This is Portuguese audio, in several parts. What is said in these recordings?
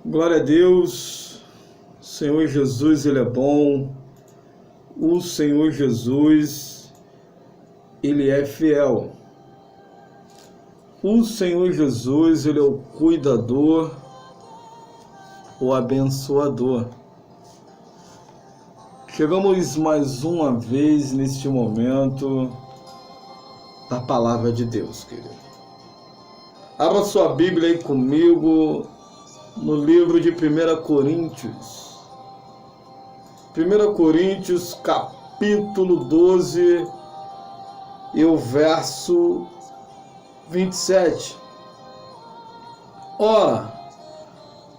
Glória a Deus, Senhor Jesus, Ele é bom, o Senhor Jesus, Ele é fiel. O Senhor Jesus, Ele é o cuidador, o abençoador. Chegamos mais uma vez neste momento da Palavra de Deus, querido. Abra sua Bíblia aí comigo no livro de 1 Coríntios. 1 Coríntios, capítulo 12 e o verso 27. Ora,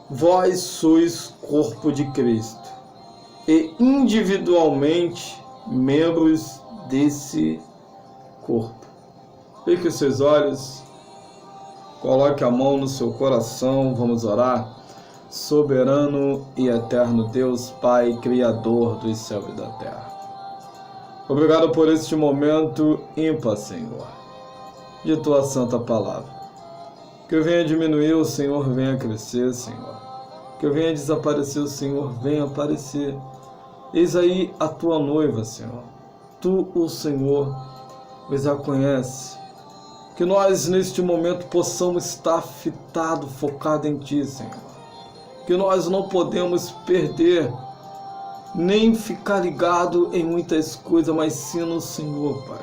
vós sois corpo de Cristo e individualmente membros desse corpo. Feche os seus olhos, coloque a mão no seu coração, vamos orar. Soberano e eterno Deus, Pai, Criador dos céus e da terra. Obrigado por este momento ímpar, Senhor, de Tua santa palavra. Que eu venha diminuir, o Senhor venha crescer, Senhor. Que eu venha desaparecer, o Senhor venha aparecer. Eis aí a Tua noiva, Senhor. Tu, o Senhor, pois a conhece. Que nós, neste momento, possamos estar fitado, focado em Ti, Senhor. Que nós não podemos perder, nem ficar ligado em muitas coisas, mas sim no Senhor, Pai.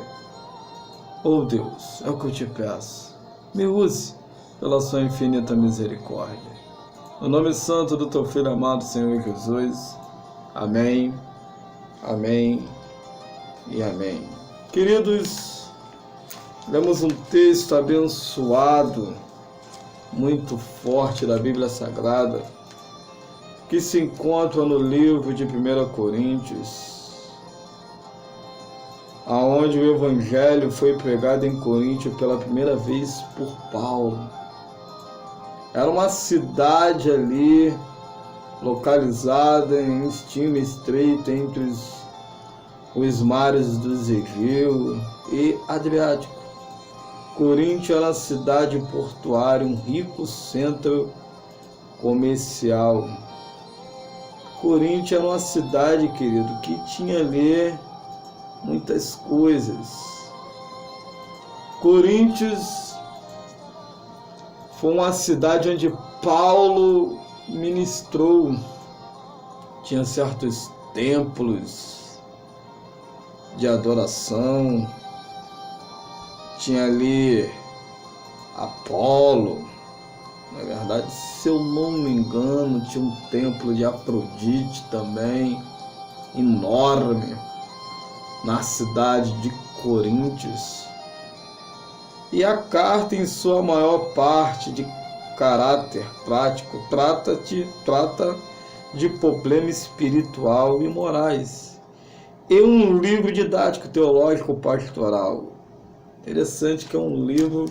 Oh Deus, é o que eu te peço. Me use pela sua infinita misericórdia. No nome santo do Teu Filho amado, Senhor Jesus. Amém, amém e amém. Queridos, lemos um texto abençoado, muito forte da Bíblia Sagrada, que se encontra no livro de 1 Coríntios, aonde o Evangelho foi pregado em Coríntio pela primeira vez por Paulo. Era uma cidade ali, localizada em estima estreita entre os mares dos Egeu e Adriático. Coríntio era uma cidade portuária, um rico centro comercial. Coríntio era uma cidade, querido, que tinha ali muitas coisas. Coríntios foi uma cidade onde Paulo ministrou. Tinha certos templos de adoração. Tinha ali Apolo. Na verdade, se eu não me engano, tinha um templo de Afrodite também, enorme, na cidade de Coríntios. E a carta, em sua maior parte de caráter prático, trata de problema espiritual e morais. É um livro didático, teológico, pastoral. Interessante que é um livro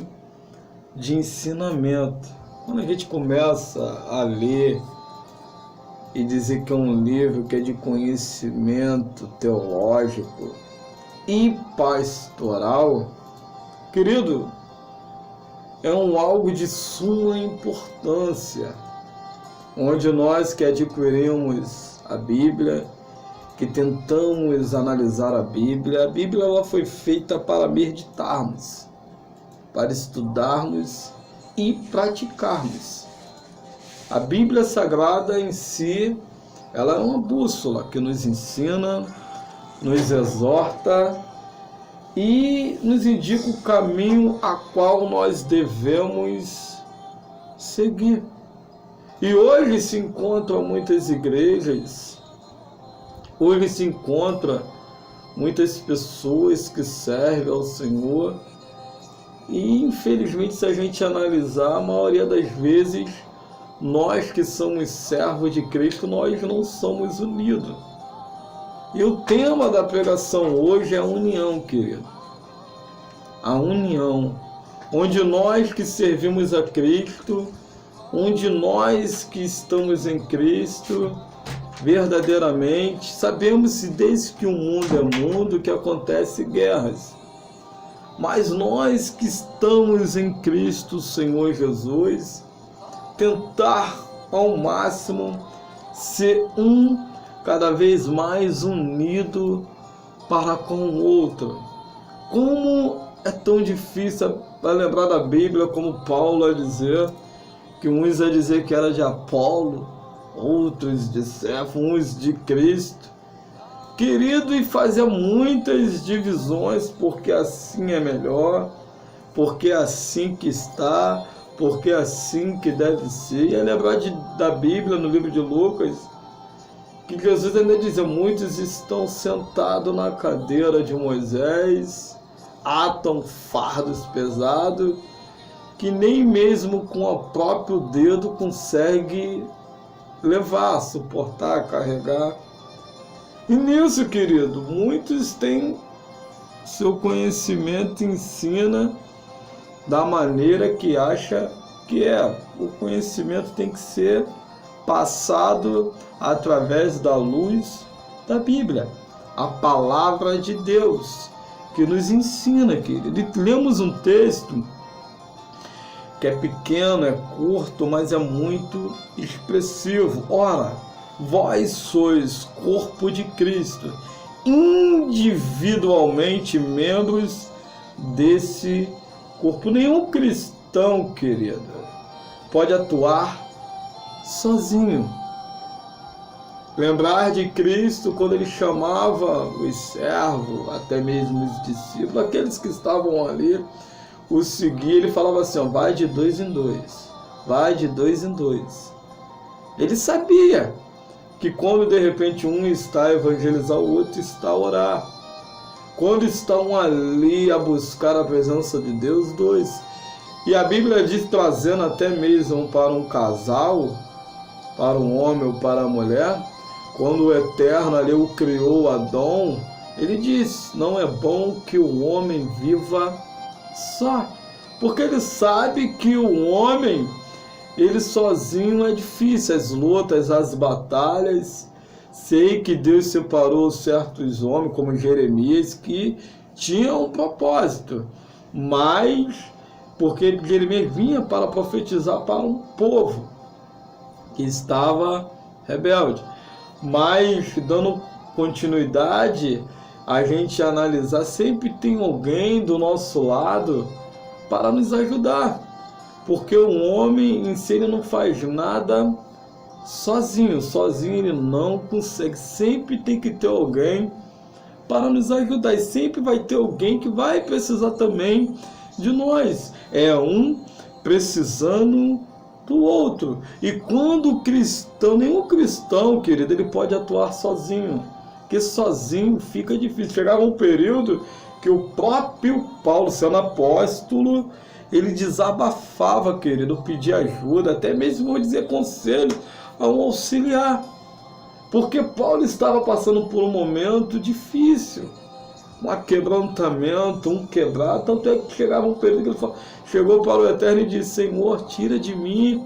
de ensinamento. Quando a gente começa a ler e dizer que é um livro que é de conhecimento teológico e pastoral, querido, é algo de suma importância, onde nós que adquirimos a Bíblia, que tentamos analisar a Bíblia ela foi feita para meditarmos, para estudarmos e praticarmos. A Bíblia Sagrada em si, ela é uma bússola que nos ensina, nos exorta e nos indica o caminho a qual nós devemos seguir. E hoje se encontram muitas igrejas, hoje se encontram muitas pessoas que servem ao Senhor. E infelizmente, se a gente analisar, a maioria das vezes, nós que somos servos de Cristo, nós não somos unidos. E o tema da pregação hoje é a união, querido. A união, onde nós que servimos a Cristo, onde nós que estamos em Cristo, verdadeiramente, sabemos que desde que o mundo é mundo, que acontece guerras. Mas nós que estamos em Cristo, Senhor Jesus, tentar ao máximo ser cada vez mais unido para com o outro. Como é tão difícil, para lembrar da Bíblia, como Paulo a dizer, que uns a dizer que era de Apolo, outros de Cefo, uns de Cristo. Querido, e fazia muitas divisões, porque assim é melhor, porque é assim que está, porque é assim que deve ser. E é lembrar da Bíblia, no livro de Lucas, que Jesus ainda dizia: muitos estão sentados na cadeira de Moisés, atam fardos pesados, que nem mesmo com o próprio dedo consegue levar, suportar, carregar. E nisso, querido, muitos têm seu conhecimento, ensina da maneira que acha que é. O conhecimento tem que ser passado através da luz da Bíblia, a palavra de Deus, que nos ensina, querido. E lemos um texto que é pequeno, é curto, mas é muito expressivo. Ora, vós sois corpo de Cristo, individualmente membros desse corpo. Nenhum cristão, querido, pode atuar sozinho. Lembrar de Cristo quando ele chamava os servos, até mesmo os discípulos, aqueles que estavam ali, o seguir, ele falava assim: ó, vai de 2 em 2, vai de 2 em 2. Ele sabia que quando de repente um está a evangelizar, o outro está a orar. Quando estão ali a buscar a presença de Deus, dois. E a Bíblia diz, trazendo até mesmo para um casal, para um homem ou para a mulher, quando o Eterno ali o criou, Adão, ele diz: não é bom que o homem viva só. Porque ele sabe que o homem, ele sozinho é difícil, as lutas, as batalhas. Sei que Deus separou certos homens, como Jeremias, que tinham um propósito, mas porque Jeremias vinha para profetizar para um povo que estava rebelde. Mas, dando continuidade, a gente analisar, sempre tem alguém do nosso lado para nos ajudar, porque o homem em si ele não faz nada sozinho ele não consegue. Sempre tem que ter alguém para nos ajudar, e sempre vai ter alguém que vai precisar também de nós. É um precisando do outro. E quando o cristão, nenhum cristão, querido, ele pode atuar sozinho, porque sozinho fica difícil. Chegava um período que o próprio Paulo, sendo apóstolo, ele desabafava, querido, pedia ajuda, até mesmo, vou dizer, conselho a um auxiliar, porque Paulo estava passando por um momento difícil, um quebrantamento, um quebrado. Tanto é que chegava um período que ele chegou para o Eterno e disse: Senhor, tira de mim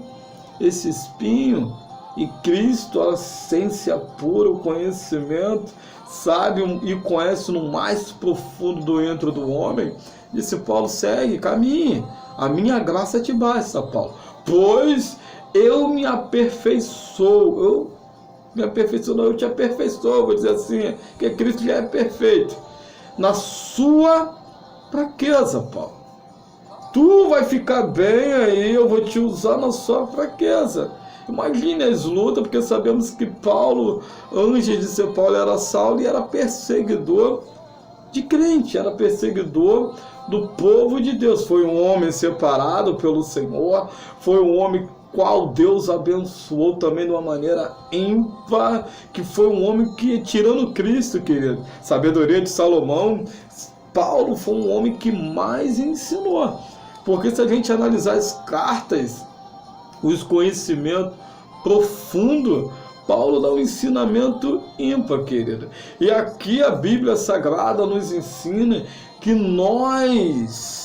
esse espinho. E Cristo, a essência pura, o conhecimento, sabe e conhece no mais profundo do dentro do homem, disse: Paulo, segue, caminhe, a minha graça te basta, Paulo, pois eu me aperfeiçoo, eu te aperfeiçoo, vou dizer assim, que Cristo já é perfeito na sua fraqueza, Paulo. Tu vai ficar bem aí, eu vou te usar na sua fraqueza. Imagine as lutas, porque sabemos que Paulo, antes de ser Paulo, era Saulo e era perseguidor de crente, era perseguidor do povo de Deus. Foi um homem separado pelo Senhor, foi um homem qual Deus abençoou também de uma maneira ímpar, que foi um homem que, tirando Cristo, querido, sabedoria de Salomão, Paulo foi um homem que mais ensinou. Porque se a gente analisar as cartas, os conhecimentos profundos, Paulo dá um ensinamento ímpar, querido. E aqui a Bíblia Sagrada nos ensina que nós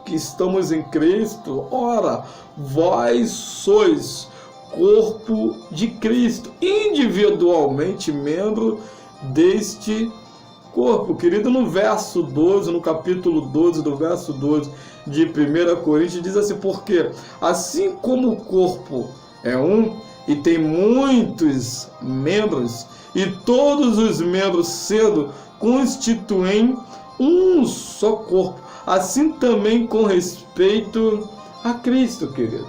que estamos em Cristo, ora, vós sois corpo de Cristo, individualmente membro deste corpo. Querido, no verso 12, no capítulo 12, do verso 12 de 1 Coríntios, diz assim: porque assim como o corpo é um e tem muitos membros, e todos os membros sendo constituem um só corpo, assim também com respeito a Cristo, querido.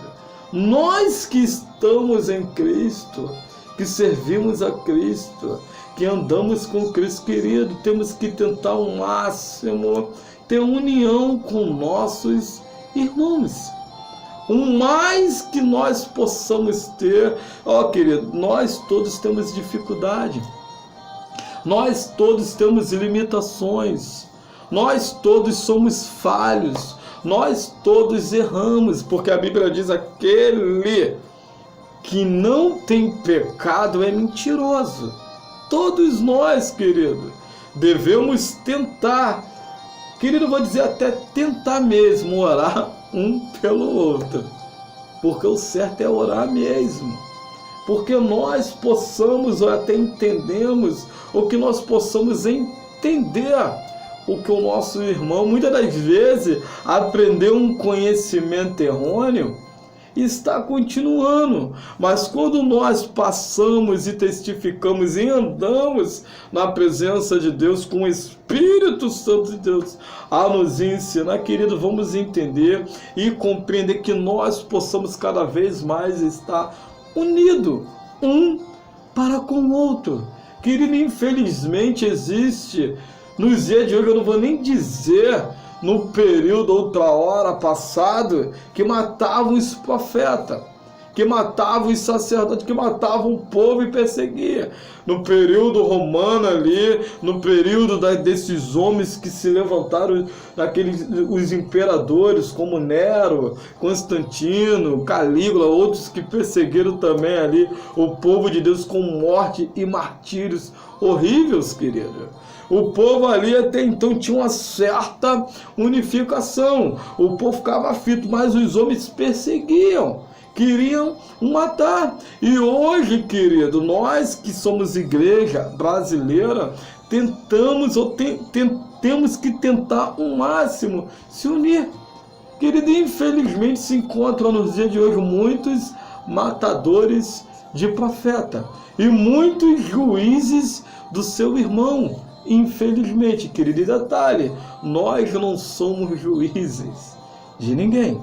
Nós que estamos em Cristo, que servimos a Cristo, que andamos com Cristo, querido, temos que tentar ao máximo ter união com nossos irmãos. O mais que nós possamos ter, querido, nós todos temos dificuldade, nós todos temos limitações, nós todos somos falhos, nós todos erramos, porque a Bíblia diz: aquele que não tem pecado é mentiroso. Todos nós, querido, devemos tentar, querido, eu vou dizer até tentar mesmo orar um pelo outro, porque o certo é orar mesmo, porque nós possamos, ou até entendemos, ou que nós possamos entender o que o nosso irmão, muitas das vezes, aprendeu um conhecimento errôneo e está continuando. Mas quando nós passamos e testificamos e andamos na presença de Deus, com o Espírito Santo de Deus a nos ensinar, querido, vamos entender e compreender que nós possamos cada vez mais estar unidos um para com o outro. Querido, infelizmente existe, nos dias de hoje, eu não vou nem dizer no período, outra hora passado, que matavam os profetas, que matavam os sacerdotes, que matavam o povo e perseguia. No período romano ali, no período desses homens que se levantaram, os imperadores como Nero, Constantino, Calígula, outros que perseguiram também ali o povo de Deus com morte e martírios horríveis, querido. O povo ali até então tinha uma certa unificação. O povo ficava aflito, mas os homens perseguiam, queriam matar. E hoje, querido, nós que somos igreja brasileira, temos que tentar o máximo se unir. Querido, infelizmente se encontram nos dias de hoje muitos matadores de profeta e muitos juízes do seu irmão. Infelizmente, querido, e detalhe, nós não somos juízes de ninguém.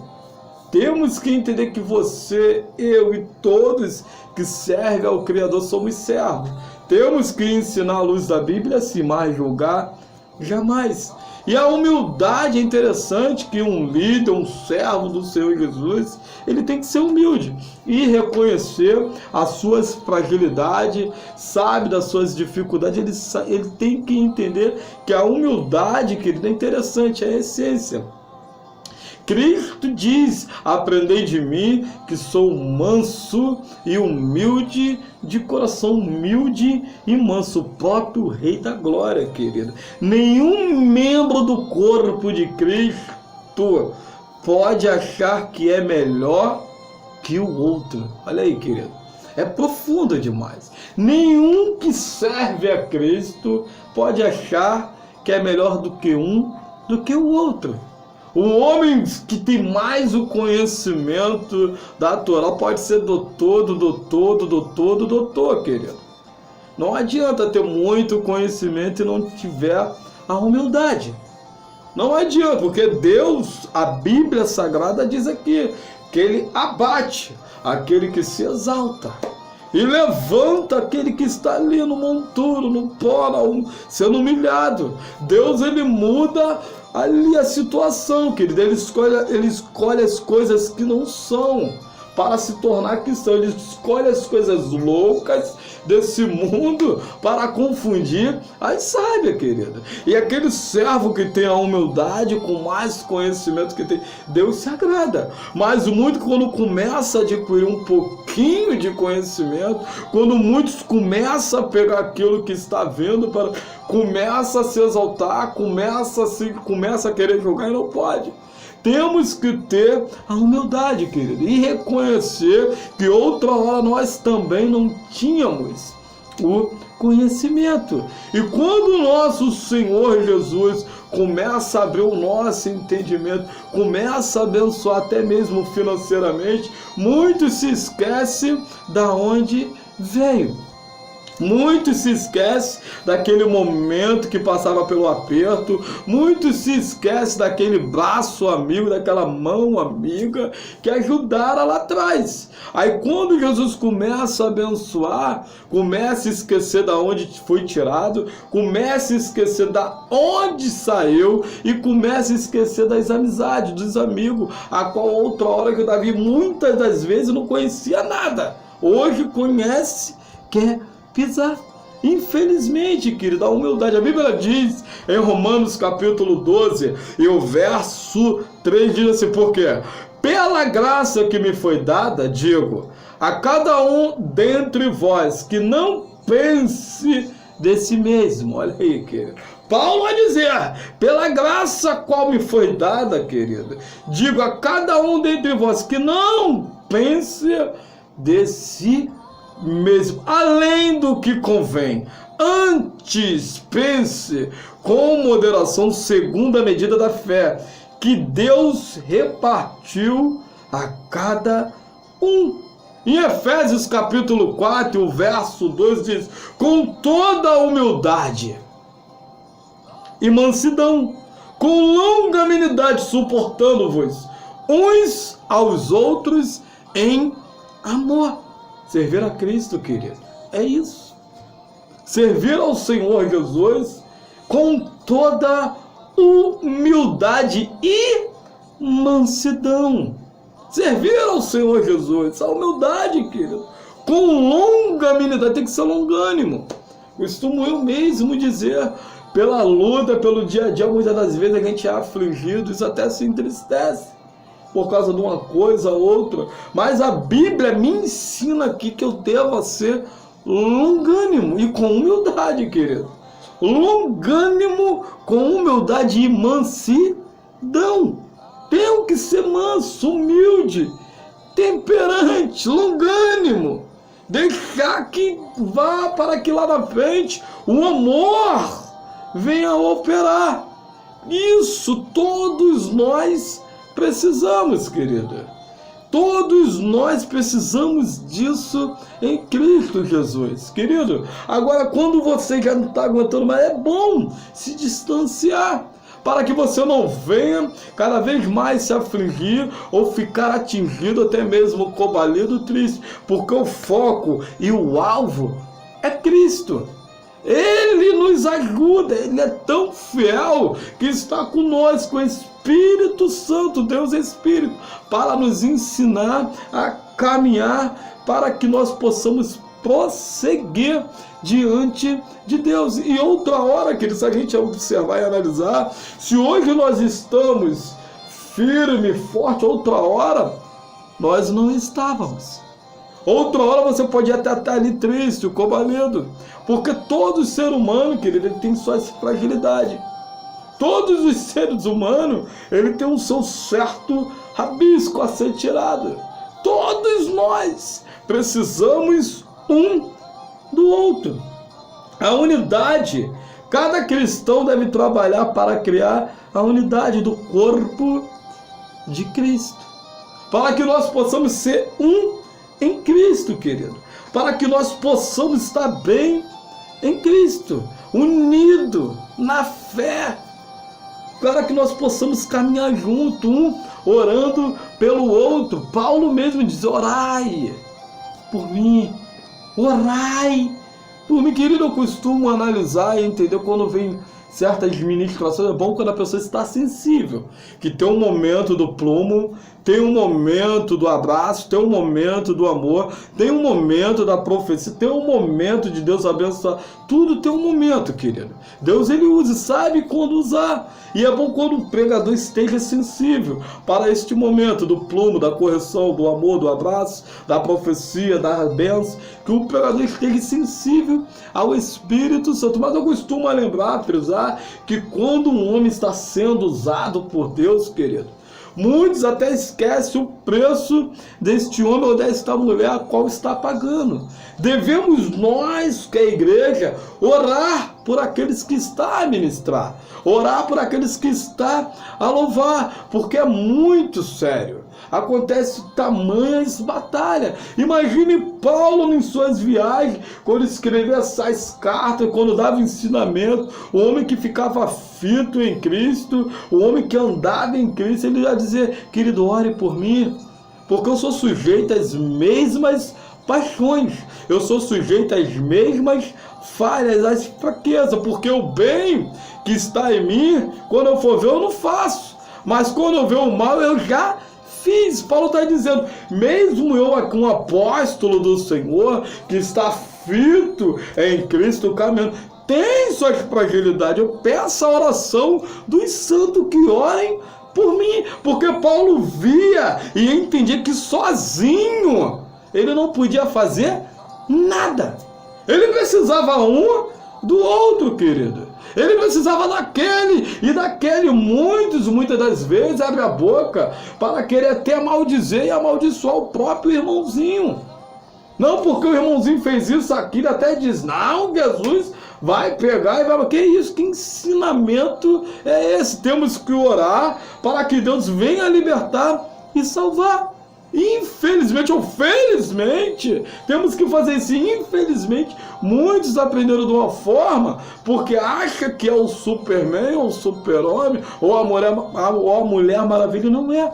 Temos que entender que você, eu e todos que servem ao Criador somos servos. Temos que ensinar à luz da Bíblia, assim, mas julgar jamais. E a humildade é interessante, que um líder, um servo do Senhor Jesus, ele tem que ser humilde e reconhecer as suas fragilidades, sabe das suas dificuldades. Ele tem que entender que a humildade, querido, é interessante, é a essência. Cristo diz: aprendei de mim, que sou manso e humilde de coração, humilde e manso, o próprio Rei da Glória, querido. Nenhum membro do corpo de Cristo pode achar que é melhor que o outro. Olha aí, querido, é profundo demais. Nenhum que serve a Cristo pode achar que é melhor do que um do que o outro. O homem que tem mais o conhecimento da Torá pode ser doutor, querido. Não adianta ter muito conhecimento e não tiver a humildade. Não adianta, porque Deus, a Bíblia Sagrada diz aqui, que Ele abate aquele que se exalta e levanta aquele que está ali no monturo, no pó, sendo humilhado. Deus, Ele muda ali a situação, querido. Ele escolhe as coisas que não são para se tornar que são. Ele escolhe as coisas loucas desse mundo para confundir as sábias, querida. E aquele servo que tem a humildade, com mais conhecimento que tem, Deus se agrada. Mas muito, quando começa a adquirir um pouquinho de conhecimento, quando muitos começam a pegar aquilo que está vendo, começa a se exaltar, começa a querer julgar e não pode. Temos que ter a humildade, querido, e reconhecer que outra hora nós também não tínhamos o conhecimento. E quando o nosso Senhor Jesus começa a abrir o nosso entendimento, começa a abençoar até mesmo financeiramente, muitos se esquecem da onde veio. Muitos se esquecem daquele momento que passava pelo aperto, muitos se esquecem daquele braço amigo, daquela mão amiga que ajudaram lá atrás. Aí quando Jesus começa a abençoar, começa a esquecer da onde foi tirado, começa a esquecer da onde saiu e começa a esquecer das amizades, dos amigos, a qual outra hora que o Davi muitas das vezes não conhecia nada. Hoje conhece, quer pisar. Infelizmente, querido, a humildade. A Bíblia diz em Romanos capítulo 12 e o verso 3 diz assim: porque pela graça que me foi dada, digo, a cada um dentre vós que não pense de si mesmo. Olha aí, querido. Paulo vai dizer, pela graça qual me foi dada, querido, digo a cada um dentre vós que não pense de si mesmo, além do que convém, antes pense com moderação segundo a medida da fé que Deus repartiu a cada um. Em Efésios capítulo 4, o verso 2 diz, com toda a humildade e mansidão, com longanimidade, suportando-vos uns aos outros em amor. Servir a Cristo, querido, é isso. Servir ao Senhor Jesus com toda humildade e mansidão. Servir ao Senhor Jesus, a humildade, querido, com longanimidade, tem que ser longânimo. Costumo eu mesmo dizer, pela luta, pelo dia a dia, muitas das vezes a gente é afligido, isso até se entristece por causa de uma coisa ou outra, mas a Bíblia me ensina aqui que eu devo ser longânimo e com humildade, querido. Longânimo com humildade e mansidão. Tenho que ser manso, humilde, temperante, longânimo. Deixar que vá para que lá na frente o amor venha a operar. Isso todos nós precisamos, querida. Todos nós precisamos disso em Cristo Jesus, querido. Agora, quando você já não está aguentando mais, é bom se distanciar, para que você não venha cada vez mais se afligir ou ficar atingido, até mesmo combalido, triste, porque o foco e o alvo é Cristo. Ele nos ajuda, Ele é tão fiel que está conosco, o Espírito Santo, Deus é Espírito, para nos ensinar a caminhar, para que nós possamos prosseguir diante de Deus. E outra hora, querido, se a gente observar e analisar, se hoje nós estamos firme, forte, outra hora nós não estávamos. Outra hora você pode até estar ali triste, combalido, porque todo ser humano, querido, ele tem suas fragilidades. Todos os seres humanos, ele tem um seu certo rabisco a ser tirado. Todos nós precisamos um do outro. A unidade, cada cristão deve trabalhar para criar a unidade do corpo de Cristo, para que nós possamos ser um em Cristo, querido, para que nós possamos estar bem em Cristo, unido na fé, para que nós possamos caminhar junto, um orando pelo outro. Paulo mesmo diz, orai por mim, orai por mim, querido. Eu costumo analisar e entender quando vem certas ministrações, é bom quando a pessoa está sensível, que tem um momento do plumo, tem um momento do abraço, tem um momento do amor, tem um momento da profecia, tem um momento de Deus abençoar, tudo tem um momento, querido. Deus, ele usa, sabe quando usar, e é bom quando o pregador esteja sensível para este momento do plumo, da correção, do amor, do abraço, da profecia, da bênção, que o pregador esteja sensível ao Espírito Santo. Mas eu costumo lembrar, frisar, que quando um homem está sendo usado por Deus, querido, Muitos até esquecem o preço deste homem ou desta mulher a qual está pagando. Devemos nós, que é a igreja, orar por aqueles que está a ministrar, orar por aqueles que está a louvar, porque é muito sério. Acontece tamanhas batalhas. Imagine Paulo em suas viagens, quando escrevia essas cartas, quando dava ensinamento, o homem que ficava fito em Cristo, o homem que andava em Cristo, ele ia dizer: querido, ore por mim, porque eu sou sujeito às mesmas paixões, eu sou sujeito às mesmas falhas, às fraquezas, porque o bem que está em mim, quando eu for ver, eu não faço, mas quando eu ver o mal, eu já fiz. Paulo está dizendo, mesmo eu aqui, um apóstolo do Senhor, que está fito em Cristo caminhando, tem suas fragilidades. Eu peço a oração dos santos que orem por mim, porque Paulo via e entendia que sozinho ele não podia fazer nada. Ele precisava um do outro, querido. Ele precisava daquele e daquele. Muitas das vezes abre a boca para querer até maldizer e amaldiçoar o próprio irmãozinho. Não porque o irmãozinho fez isso, aquilo, até diz, não, Jesus vai pegar e vai... Que isso? Que ensinamento é esse? Temos que orar para que Deus venha libertar e salvar. Infelizmente ou felizmente, temos que fazer isso. Infelizmente, muitos aprenderam de uma forma, porque acha que é o Superman, ou o Super-Homem, ou a Mulher Maravilha. Não é.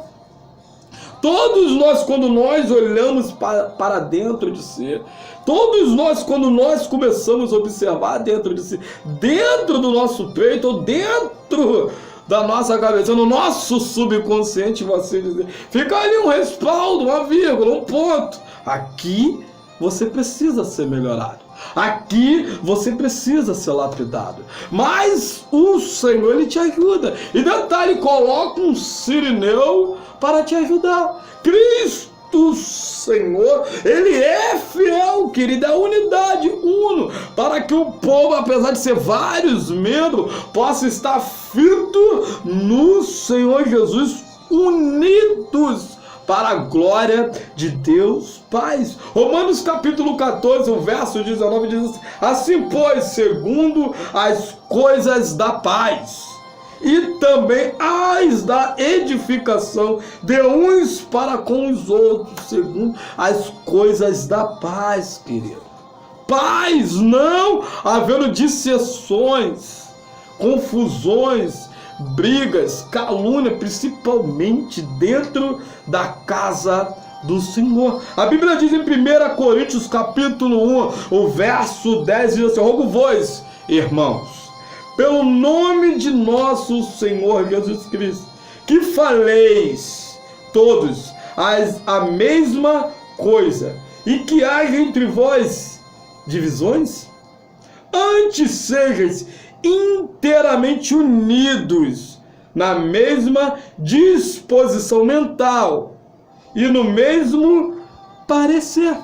Todos nós, quando nós olhamos para dentro de si, todos nós, quando nós começamos a observar dentro de si, dentro do nosso peito, ou dentro da nossa cabeça, no nosso subconsciente, você dizer, fica ali um respaldo, uma vírgula, um ponto. Aqui você precisa ser melhorado. Aqui você precisa ser lapidado. Mas o Senhor, Ele te ajuda. E detalhe, coloca um sirineu para te ajudar. Cristo Senhor, Ele é fiel, querido, é unidade, uno, para que o povo, apesar de ser vários membros, possa estar fito no Senhor Jesus, unidos para a glória de Deus Pai. Romanos capítulo 14, o verso 19 diz assim, pois, segundo as coisas da paz, e também as da edificação de uns para com os outros, segundo as coisas da paz, querido. Paz, não havendo dissensões, confusões, brigas, calúnia, principalmente dentro da casa do Senhor. A Bíblia diz em 1 Coríntios capítulo 1, o verso 10, diz assim, rogo-vos, irmãos, pelo nome de nosso Senhor Jesus Cristo, que faleis todos a mesma coisa, e que haja entre vós divisões, antes sejais inteiramente unidos na mesma disposição mental e no mesmo parecer.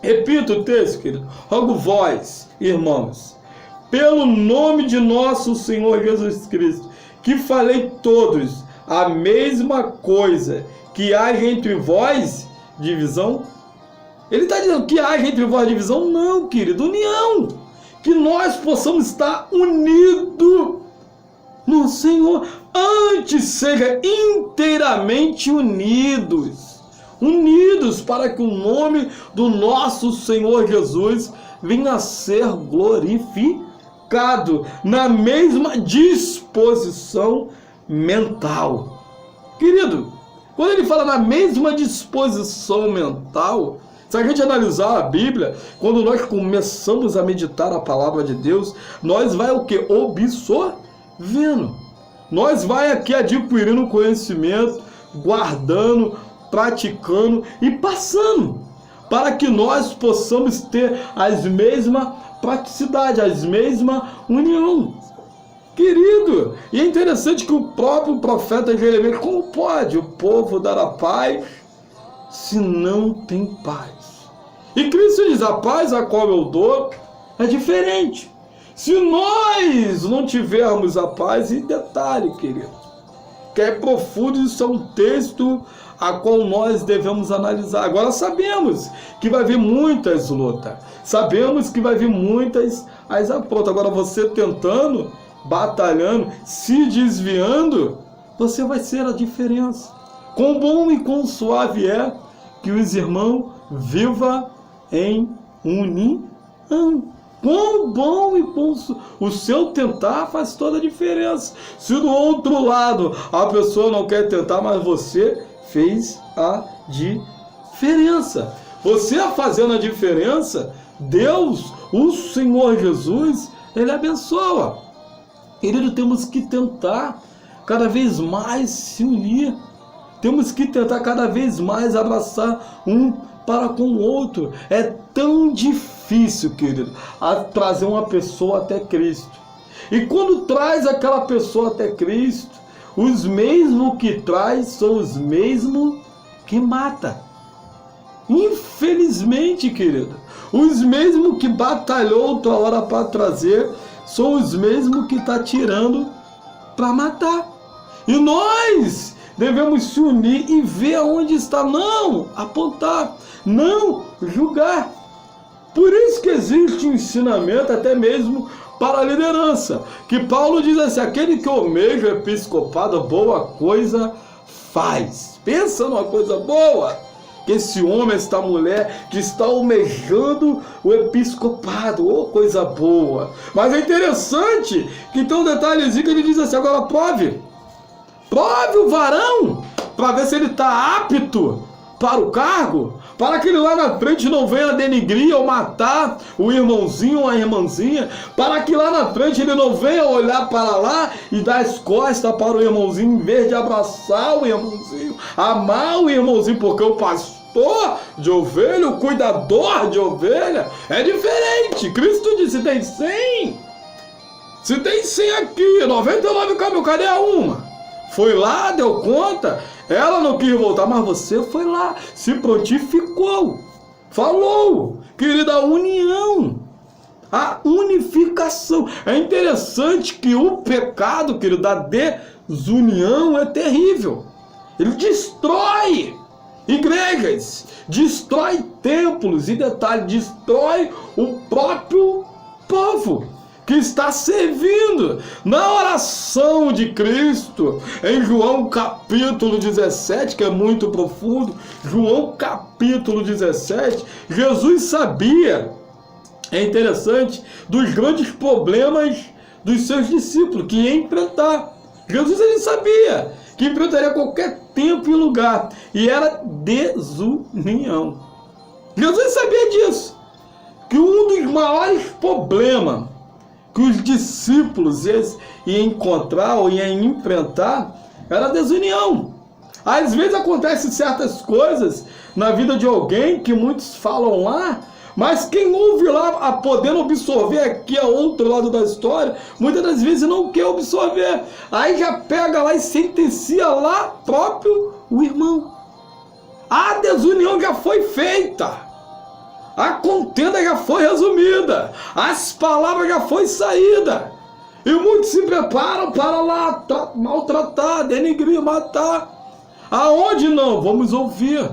Repito o texto, querido. Rogo vós, irmãos, pelo nome de nosso Senhor Jesus Cristo, que falei todos a mesma coisa, que haja entre vós divisão. Ele está dizendo que haja entre vós divisão? Não, querido, união. Que nós possamos estar unidos no Senhor. Antes seja inteiramente unidos. Unidos para que o nome do nosso Senhor Jesus venha a ser glorificado na mesma disposição mental. Querido, quando ele fala na mesma disposição mental, se a gente analisar a Bíblia, quando nós começamos a meditar a palavra de Deus, nós vai o quê? Absorvendo. Nós vai aqui adquirindo conhecimento, guardando, praticando e passando, para que nós possamos ter as mesmas praticidades, as mesmas união. Querido, e é interessante que o próprio profeta Jeremias, como pode o povo dar a paz se não tem paz? E Cristo diz, a paz a qual eu dou é diferente. Se nós não tivermos a paz, e detalhe, querido, que é profundo, isso é um texto a qual nós devemos analisar. Agora sabemos que vai vir muitas lutas, sabemos que vai vir muitas afrontas. Agora você tentando, batalhando, se desviando, você vai ser a diferença. Quão bom e quão suave é que os irmãos vivam em união. Quão bom e quão o seu tentar faz toda a diferença. Se do outro lado a pessoa não quer tentar, mas você fez a diferença. Você fazendo a diferença, Deus, o Senhor Jesus, Ele abençoa. Querido, temos que tentar cada vez mais se unir. Temos que tentar cada vez mais abraçar um para com o outro. É tão difícil, querido, trazer uma pessoa até Cristo. E quando traz aquela pessoa até Cristo, os mesmos que traz são os mesmos que mata. Infelizmente, querido, os mesmos que batalhou outra hora para trazer são os mesmos que está tirando para matar. E nós devemos se unir e ver aonde está, não apontar, não julgar. Por isso que existe um ensinamento até mesmo para a liderança, que Paulo diz assim: aquele que almeja o episcopado, boa coisa faz. Pensa numa coisa boa, que esse homem, esta mulher que está almejando o episcopado, oh, coisa boa. Mas é interessante que tem um detalhezinho que ele diz assim: agora prove o varão, para ver se ele está apto para o cargo, para que ele lá na frente não venha denigrir ou matar o irmãozinho ou a irmãzinha, para que lá na frente ele não venha olhar para lá e dar as costas para o irmãozinho, em vez de abraçar o irmãozinho, amar o irmãozinho, porque o pastor de ovelha, o cuidador de ovelha, é diferente. Cristo disse: tem 100, se tem 100 aqui, 99 caminhos, cadê a uma? Foi lá, deu conta, ela não quis voltar, mas você foi lá, se prontificou, falou, querida, a união, a unificação. É interessante que o pecado, querido, da desunião é terrível. Ele destrói igrejas, destrói templos e, detalhe, destrói o próprio povo que está servindo. Na oração de Cristo, em João capítulo 17, que é muito profundo, João capítulo 17, Jesus sabia, é interessante, dos grandes problemas dos seus discípulos, que ia enfrentar. Jesus, ele sabia que enfrentaria qualquer tempo e lugar, e era desunião. Jesus sabia disso, que um dos maiores problemas que os discípulos iam encontrar ou iam enfrentar era a desunião. Às vezes acontecem certas coisas na vida de alguém que muitos falam lá, mas quem ouve lá, podendo absorver aqui a outro lado da história, muitas das vezes não quer absorver. Aí já pega lá e sentencia lá próprio o irmão. A desunião já foi feita. A contenda já foi resumida, as palavras já foi saída, e muitos se preparam para lá maltratar, denigrir, matar. Aonde não? Vamos ouvir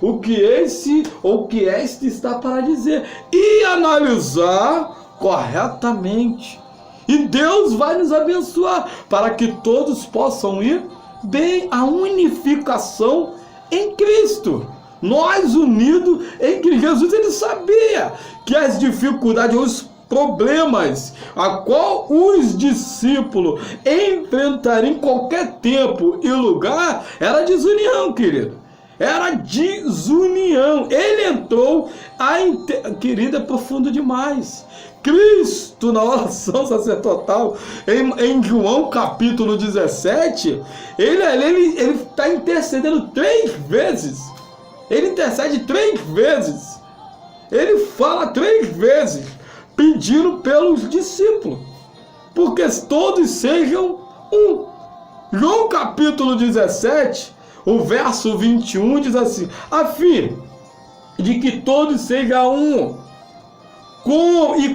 o que esse ou que este está para dizer e analisar corretamente. E Deus vai nos abençoar para que todos possam ir bem, a unificação em Cristo. Nós unidos em Cristo. Jesus, ele sabia que as dificuldades, os problemas a qual os discípulos enfrentariam em qualquer tempo e lugar, era desunião, querido. Era desunião. Ele entrou, querido, é profundo demais. Cristo, na oração sacerdotal, em João capítulo 17, ele está intercedendo 3 vezes. Ele intercede 3 vezes. Ele fala 3 vezes, pedindo pelos discípulos, porque todos sejam um. João capítulo 17, o verso 21 diz assim: a fim de que todos sejam um,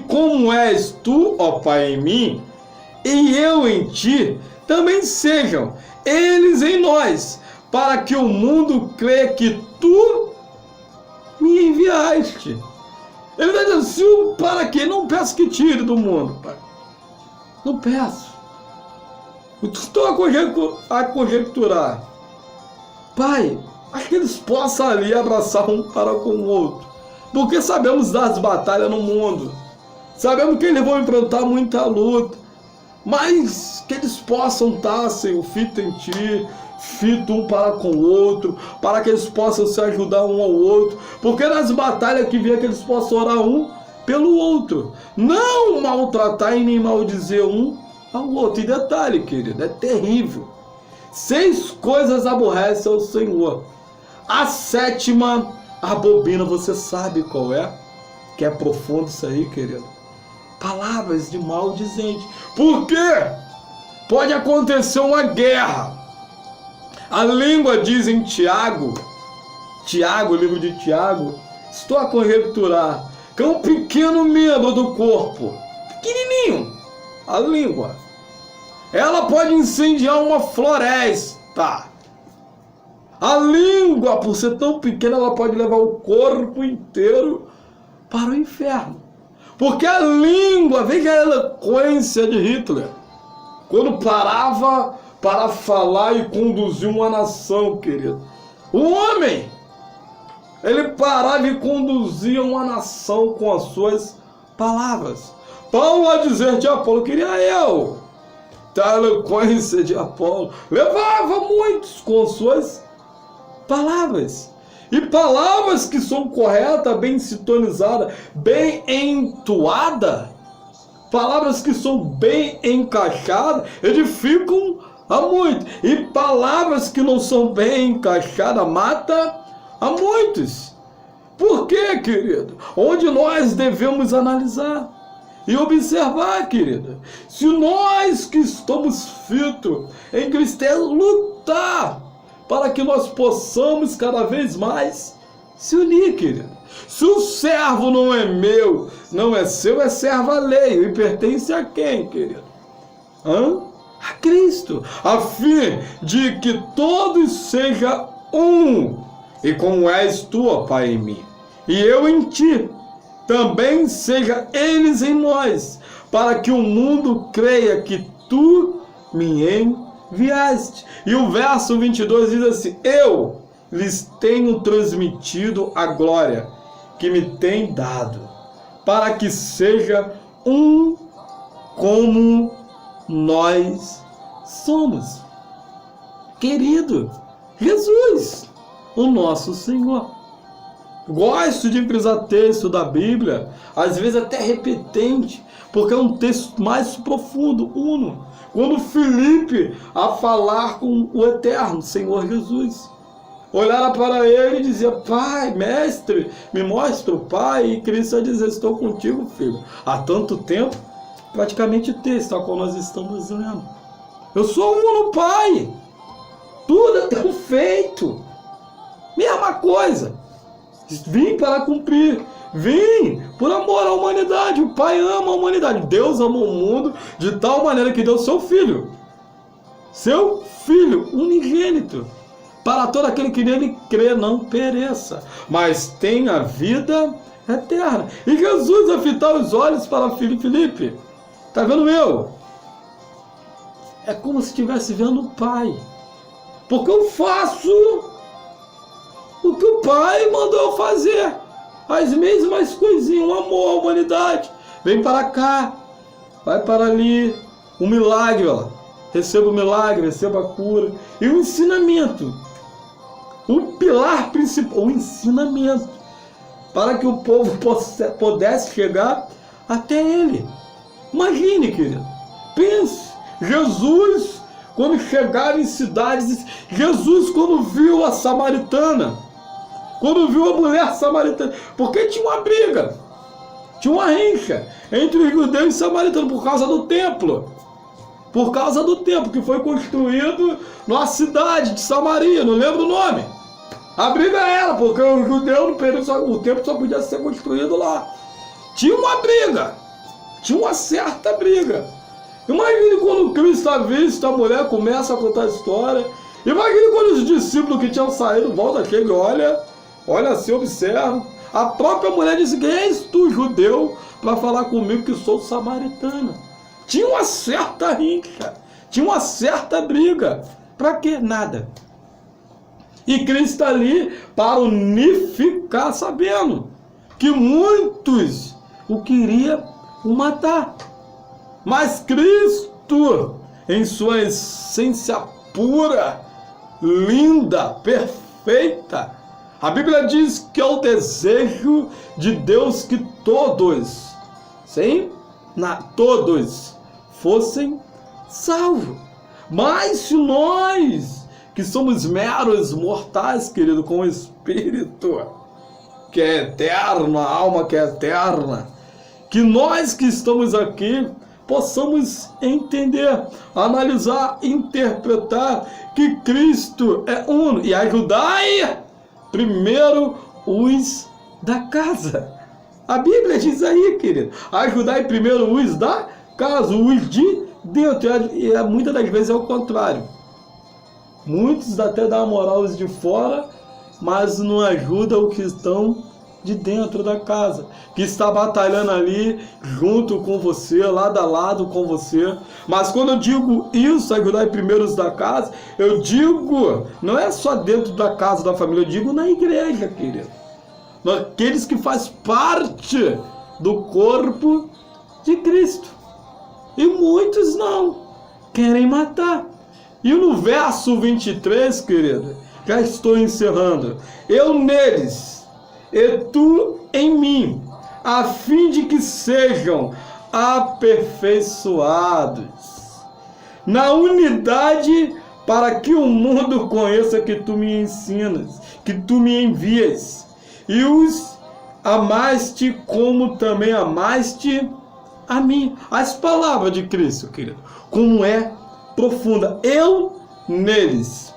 como és tu, ó Pai, em mim, e eu em ti, também sejam eles em nós, para que o mundo creia que tu me enviaste. Ele está dizendo, se o para quê? Não peço que tire do mundo, Pai. Não peço. Estou a conjecturar. Pai, acho que eles possam ali abraçar um para com o outro. Porque sabemos das batalhas no mundo. Sabemos que eles vão enfrentar muita luta. Mas que eles possam estar, Senhor, fito em Ti, fito um para com o outro, para que eles possam se ajudar um ao outro. Porque nas batalhas que vier, que eles possam orar um pelo outro. Não maltratar e nem maldizer um ao outro. E detalhe, querido, é terrível. 6 coisas aborrecem ao Senhor. A 7ª abobina, você sabe qual é? Que é profundo isso aí, querido. Palavras de maldizente. Por quê? Pode acontecer uma guerra. A língua diz em Tiago, livro de Tiago, estou a conjecturar, que é um pequeno membro do corpo, pequenininho, a língua. Ela pode incendiar uma floresta. A língua, por ser tão pequena, ela pode levar o corpo inteiro para o inferno. Porque a língua, veja a eloquência de Hitler, quando parava para falar e conduzir uma nação, querido. O homem, ele parava e conduzia uma nação com as suas palavras. Paulo a dizer de Apolo, queria eu, a eloquência de Apolo, levava muitos com suas palavras. E palavras que são corretas, bem sintonizadas, bem entoadas, palavras que são bem encaixadas, edificam a muitos. E palavras que não são bem encaixadas, matam a muitos. Por quê, querido? Onde nós devemos analisar e observar, querido. Se nós que estamos fitos em Cristo, lutar para que nós possamos cada vez mais se unir, querido. Se o servo não é meu, não é seu, é servo alheio. E pertence a quem, querido? A Cristo. A fim de que todos sejam um. E como és tu, ó Pai, em mim, e eu em ti, também seja eles em nós, para que o mundo creia que tu me enviaste. E o verso 22 diz assim, eu lhes tenho transmitido a glória que me tem dado, para que seja um como nós somos. Querido, Jesus, o nosso Senhor. Gosto de frisar texto da Bíblia, às vezes até repetente, porque é um texto mais profundo, uno. Quando Filipe, a falar com o eterno Senhor Jesus, olhara para ele e dizia, Pai, mestre, me mostra o Pai. E Cristo ia dizer, estou contigo, filho, há tanto tempo. Praticamente o texto ao qual nós estamos lendo. Eu sou um no Pai. Tudo é perfeito. Mesma coisa. Vim para cumprir. Vim por amor à humanidade. O Pai ama a humanidade. Deus amou o mundo de tal maneira que deu seu Filho. Seu Filho unigênito. Para todo aquele que nele crê, não pereça, mas tenha vida eterna. E Jesus a fitar os olhos para Filipe. Está vendo eu? É como se estivesse vendo o Pai. Porque eu faço o que o Pai mandou eu fazer. As mesmas coisinhas, o amor à humanidade. Vem para cá, vai para ali. Um milagre, ó. Receba o milagre, receba a cura. E o ensinamento. O pilar principal, o ensinamento. Para que o povo pudesse chegar até ele. Imagine, querido. Pense. Jesus, quando chegava em cidades, Jesus quando viu a samaritana, quando viu a mulher samaritana, porque tinha uma briga, tinha uma rincha entre os judeus e samaritanos por causa do templo. Por causa do templo que foi construído numa cidade de Samaria, não lembro o nome. A briga é ela, porque o judeu no período, o templo só podia ser construído lá. Tinha uma briga, tinha uma certa briga. Imagine quando Cristo avista a mulher, começa a contar a história. Imagine quando os discípulos que tinham saído voltam, chegam, olha assim, observa. A própria mulher disse: quem és tu, judeu, para falar comigo que sou samaritana? Tinha uma certa rixa, tinha uma certa briga. Para quê? Nada. E Cristo está ali para unificar, sabendo que muitos o queriam matar. Mas Cristo, em sua essência pura, linda, perfeita, a Bíblia diz que é o desejo de Deus que todos, todos fossem salvos. Mas se nós, que somos meros mortais, querido, com o Espírito que é eterno, a alma que é eterna, que nós que estamos aqui possamos entender, analisar, interpretar que Cristo é uno e ajudai primeiro os da casa. A Bíblia diz aí, querido, ajudai primeiro os da casa, os de dentro. E muitas das vezes é o contrário. Muitos até dão moral os de fora, mas não ajudam os que estão de dentro da casa, que está batalhando ali junto com você, lado a lado com você. Mas quando eu digo isso, ajudar primeiro os da casa, eu digo, não é só dentro da casa da família, eu digo na igreja, querido. Aqueles que fazem parte do corpo de Cristo. E muitos não, querem matar. E no verso 23, querido, já estou encerrando. Eu neles, e tu em mim, a fim de que sejam aperfeiçoados na unidade, para que o mundo conheça que tu me ensinas, que tu me envias, e os amaste como também amaste a mim. As palavras de Cristo, querido, como é profunda. Eu neles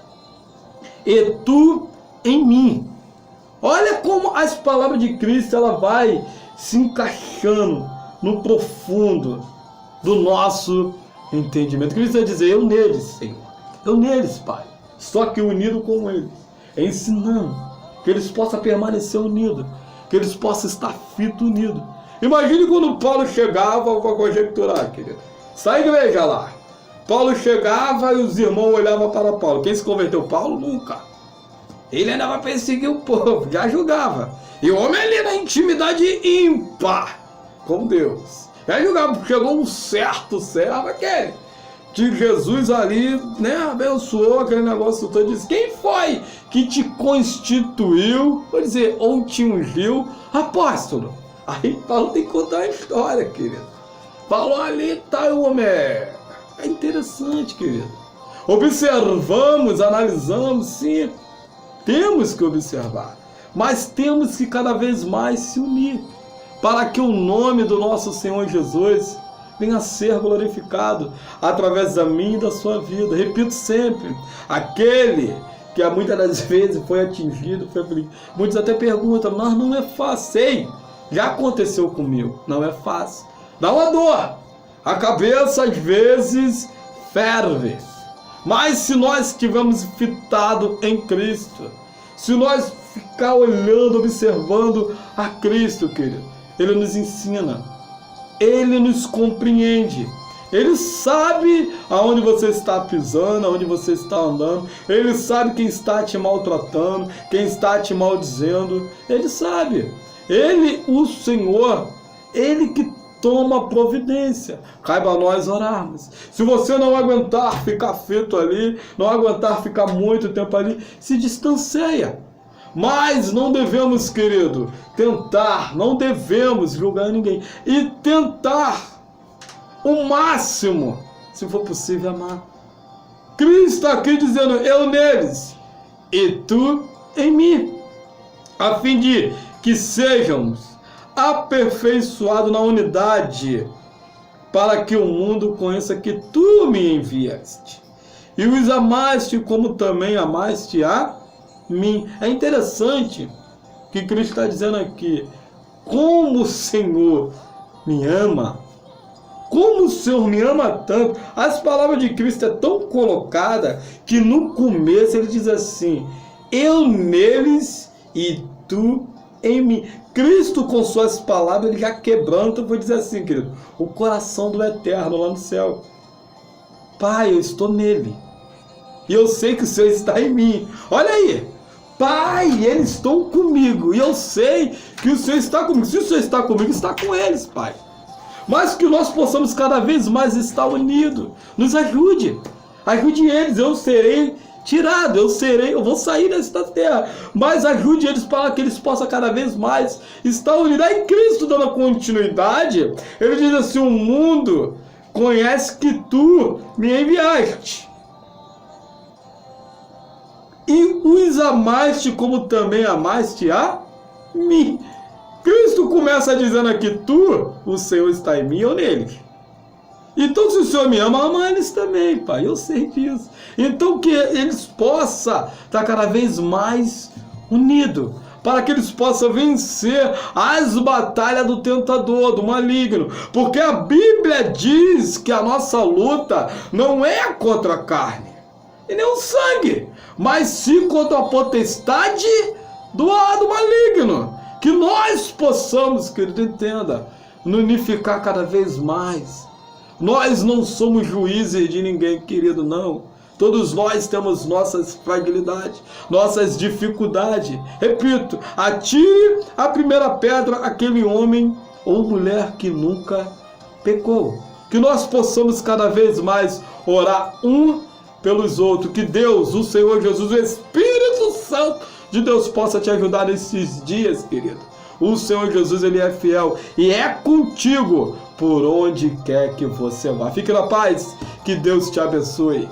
e tu em mim. Olha como as palavras de Cristo ela vai se encaixando no profundo do nosso entendimento. Cristo vai dizer: eu neles, Senhor, eu neles, Pai, estou aqui unido com eles, ensinando que eles possam permanecer unidos, que eles possam estar fitos unidos. Imagine quando Paulo chegava, vou conjecturar, querido, está a igreja lá, Paulo chegava e os irmãos olhavam para Paulo. Quem se converteu? Paulo? Nunca. Ele andava a perseguir o povo, já julgava. E o homem ali na intimidade ímpar com Deus. Já julgava, chegou um certo servo, aquele que Jesus ali, né, abençoou aquele negócio todo. Disse: quem foi que te constituiu, vou dizer, ou te ungiu apóstolo? Aí Paulo tem que contar a história, querido. Paulo ali tá o homem. É interessante, querido. Observamos, analisamos, sim. Temos que observar, mas temos que cada vez mais se unir, para que o nome do nosso Senhor Jesus venha a ser glorificado através da minha e da sua vida. Repito sempre, aquele que muitas das vezes foi atingido, foi afligido. Muitos até perguntam: mas não é fácil. Sei, já aconteceu comigo, não é fácil. Dá uma dor, a cabeça às vezes ferve. Mas se nós estivermos fitados em Cristo, se nós ficar olhando, observando a Cristo, querido, Ele nos ensina, Ele nos compreende, Ele sabe aonde você está pisando, aonde você está andando, Ele sabe quem está te maltratando, quem está te maldizendo, Ele sabe. Ele, o Senhor, Ele que toma providência. Caiba a nós orarmos. Se você não aguentar ficar feito ali, não aguentar ficar muito tempo ali, se distancia. Mas não devemos, querido, tentar, não devemos julgar ninguém. E tentar o máximo, se for possível, amar. Cristo está aqui dizendo: eu neles e tu em mim, a fim de que sejamos aperfeiçoado na unidade, para que o mundo conheça que tu me enviaste e os amaste como também amaste a mim. É interessante que Cristo está dizendo aqui: como o Senhor me ama, como o Senhor me ama tanto. As palavras de Cristo é tão colocada que no começo ele diz assim: eu neles e tu em mim. Cristo, com suas palavras, ele já quebranta, vou dizer assim, querido, o coração do Eterno lá no céu. Pai, eu estou nele. E eu sei que o Senhor está em mim. Olha aí. Pai, eles estão comigo. E eu sei que o Senhor está comigo. Se o Senhor está comigo, está com eles, Pai. Mas que nós possamos cada vez mais estar unidos. Nos ajude. Ajude eles. Eu serei tirado. Eu vou sair desta terra. Mas ajude eles para que eles possam cada vez mais estar unidos. Aí Cristo, dando continuidade, ele diz assim: o mundo conhece que tu me enviaste. E os amaste como também amaste a mim. Cristo começa dizendo aqui: o Senhor está em mim ou nele. Então, se o Senhor me ama, ama eles também, Pai. Eu sei disso. Então, que eles possam estar cada vez mais unidos, para que eles possam vencer as batalhas do tentador, do maligno. Porque a Bíblia diz que a nossa luta não é contra a carne e nem o sangue, mas sim contra a potestade do maligno. Que nós possamos, querido, entenda, unificar cada vez mais. Nós não somos juízes de ninguém, querido, não. Todos nós temos nossas fragilidades, nossas dificuldades. Repito, atire a primeira pedra aquele homem ou mulher que nunca pecou. Que nós possamos cada vez mais orar pelos outros. Que Deus, o Senhor Jesus, o Espírito Santo de Deus possa te ajudar nesses dias, querido. O Senhor Jesus, ele é fiel e é contigo por onde quer que você vá. Fique na paz, que Deus te abençoe.